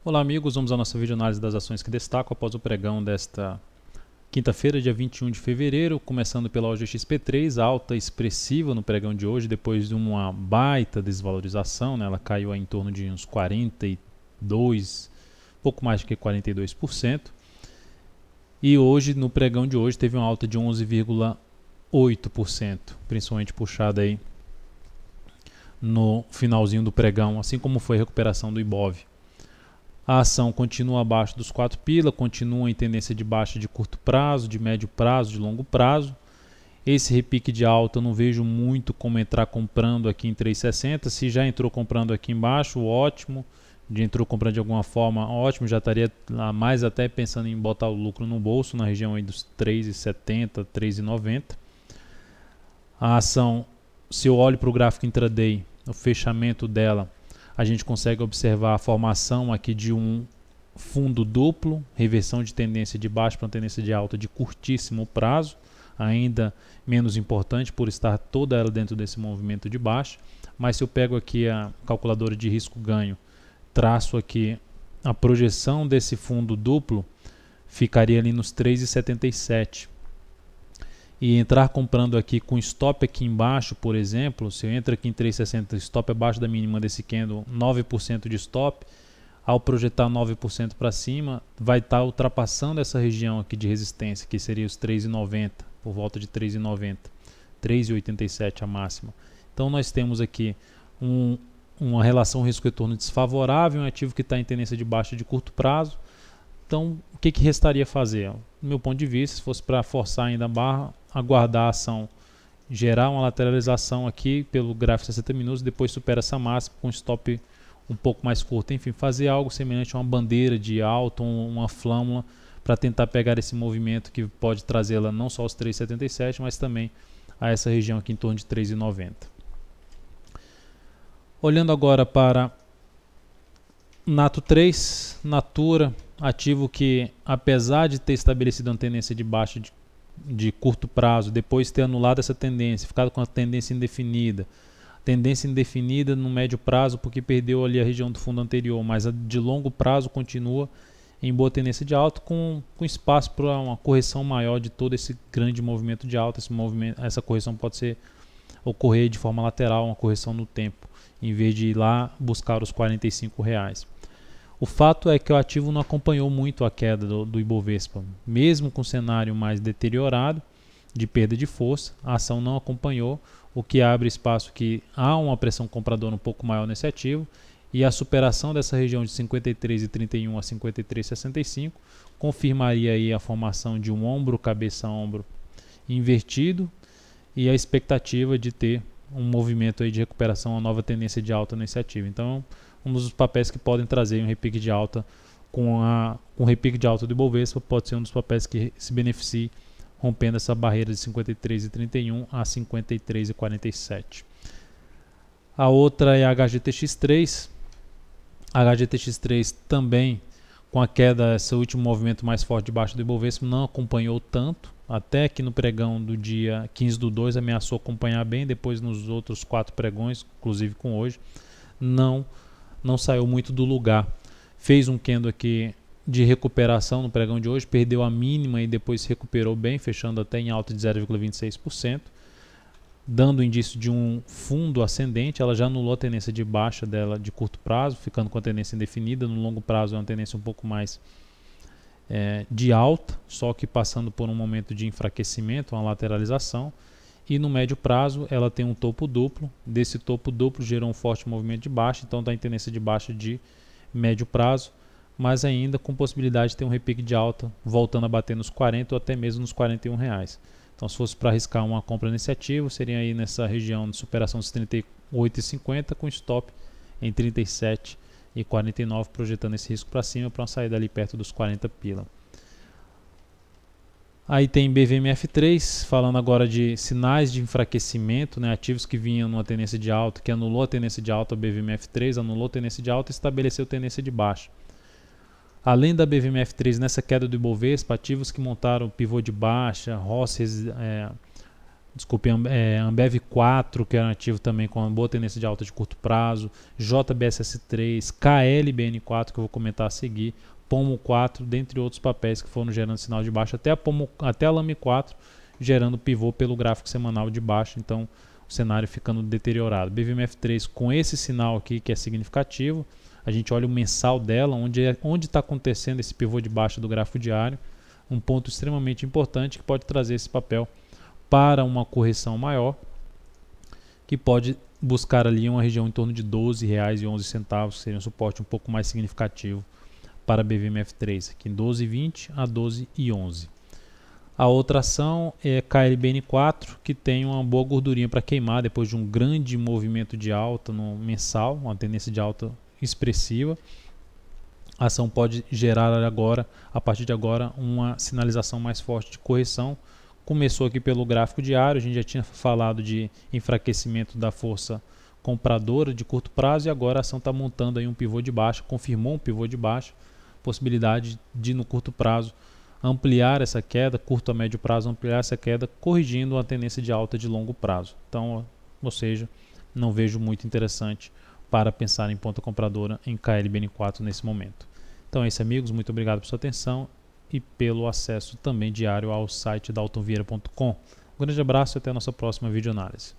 Olá amigos, vamos à nossa videoanálise das ações que destacam após o pregão desta quinta-feira, dia 21 de fevereiro, começando pela OGXP3, alta expressiva no pregão de hoje, depois de uma baita desvalorização, né? Ela caiu em torno de uns 42, pouco mais do que 42%, e hoje, no pregão de hoje, teve uma alta de 11,8%, principalmente puxada aí no finalzinho do pregão, assim como foi a recuperação do Ibov. A ação continua abaixo dos 4 pila, continua em tendência de baixa de curto prazo, de médio prazo, de longo prazo. Esse repique de alta eu não vejo muito como entrar comprando aqui em 3,60. Se já entrou comprando aqui embaixo, ótimo. Já entrou comprando de alguma forma, ótimo. Já estaria mais até pensando em botar o lucro no bolso, na região aí dos 3,70, 3,90. A ação, se eu olho para o gráfico intraday, o fechamento dela, a gente consegue observar a formação aqui de um fundo duplo, reversão de tendência de baixa para uma tendência de alta de curtíssimo prazo, ainda menos importante por estar toda ela dentro desse movimento de baixa. Mas se eu pego aqui a calculadora de risco-ganho, traço aqui a projeção desse fundo duplo, ficaria ali nos 3,77. E entrar comprando aqui com stop aqui embaixo, por exemplo, se eu entro aqui em 3,60, stop abaixo da mínima desse candle, 9% de stop, ao projetar 9% para cima, vai estar ultrapassando essa região aqui de resistência, que seria os 3,90, por volta de 3,90, 3,87 a máxima. Então nós temos aqui uma relação risco-retorno desfavorável, um ativo que está em tendência de baixa de curto prazo. Então, o que restaria fazer? Do meu ponto de vista, se fosse para forçar ainda a barra, aguardar a ação gerar uma lateralização aqui pelo gráfico de 60 minutos, depois supera essa máxima com stop um pouco mais curto. Enfim, fazer algo semelhante a uma bandeira de alta, uma flâmula, para tentar pegar esse movimento que pode trazê-la não só aos 3,77, mas também a essa região aqui em torno de 3,90. Olhando agora para Nato 3, Natura, ativo que, apesar de ter estabelecido uma tendência de baixa de curto prazo, depois ter anulado essa tendência, ficado com a tendência indefinida no médio prazo porque perdeu ali a região do fundo anterior, mas a de longo prazo continua em boa tendência de alta, com espaço para uma correção maior de todo esse grande movimento de alta. Essa correção pode ocorrer de forma lateral, uma correção no tempo, em vez de ir lá buscar os R$45. O fato é que o ativo não acompanhou muito a queda do Ibovespa. Mesmo com o cenário mais deteriorado, de perda de força, a ação não acompanhou, o que abre espaço que há uma pressão compradora um pouco maior nesse ativo, e a superação dessa região de 53,31 a 53,65 confirmaria aí a formação de um ombro, cabeça-ombro invertido, e a expectativa de ter um movimento aí de recuperação, uma nova tendência de alta nesse ativo. Então, um dos papéis que podem trazer um repique de alta com o repique de alta do Ibovespa pode ser um dos papéis que se beneficie rompendo essa barreira de 53,31 a 53,47. A outra é a HGTX3. A HGTX3 também, com a queda, esse último movimento mais forte debaixo do Ibovespa, não acompanhou tanto, até que no pregão do dia 15/2 ameaçou acompanhar bem, depois nos outros 4 pregões, inclusive com hoje, não saiu muito do lugar. Fez um candle aqui de recuperação no pregão de hoje, perdeu a mínima e depois se recuperou bem, fechando até em alta de 0,26%, dando indício de um fundo ascendente. Ela já anulou a tendência de baixa dela de curto prazo, ficando com a tendência indefinida. No longo prazo é uma tendência um pouco mais de alta, só que passando por um momento de enfraquecimento, uma lateralização. E no médio prazo ela tem um topo duplo, desse topo duplo gerou um forte movimento de baixa, então está em tendência de baixa de médio prazo, mas ainda com possibilidade de ter um repique de alta, voltando a bater nos 40 ou até mesmo nos R$41. Então se fosse para arriscar uma compra nesse ativo, seria aí nessa região de superação dos 38,50 com stop em 37,49, projetando esse risco para cima para uma saída ali perto dos 40 pila. Aí tem BVMF3, falando agora de sinais de enfraquecimento, né, ativos que vinham numa tendência de alta, que anulou a tendência de alta, BVMF3 anulou a tendência de alta e estabeleceu tendência de baixa. Além da BVMF3, nessa queda do Ibovespa, ativos que montaram pivô de baixa, ROSS desculpe, Ambev 4, que é um ativo também com uma boa tendência de alta de curto prazo, JBSS3, KLBN4, que eu vou comentar a seguir, Pomo 4, dentre outros papéis que foram gerando sinal de baixa, até a Lame 4, gerando pivô pelo gráfico semanal de baixa, então o cenário ficando deteriorado. BVMF3 com esse sinal aqui que é significativo, a gente olha o mensal dela, onde está acontecendo esse pivô de baixa do gráfico diário, um ponto extremamente importante que pode trazer esse papel para uma correção maior, que pode buscar ali uma região em torno de R$ 12,11, que seria um suporte um pouco mais significativo para a BVMF3, aqui em 12,20 a 12,11. A outra ação é KLBN4, que tem uma boa gordurinha para queimar depois de um grande movimento de alta no mensal, uma tendência de alta expressiva. A ação pode gerar agora, a partir de agora, uma sinalização mais forte de correção. Começou aqui pelo gráfico diário, a gente já tinha falado de enfraquecimento da força compradora de curto prazo e agora a ação está montando aí um pivô de baixa, confirmou um pivô de baixa, possibilidade de no curto prazo ampliar essa queda, curto a médio prazo ampliar essa queda, corrigindo a tendência de alta de longo prazo. Então, ou seja, não vejo muito interessante para pensar em ponta compradora em KLBN4 nesse momento. Então é isso, amigos, muito obrigado por sua atenção e pelo acesso também diário ao site daltonvieira.com. Um grande abraço e até a nossa próxima videoanálise.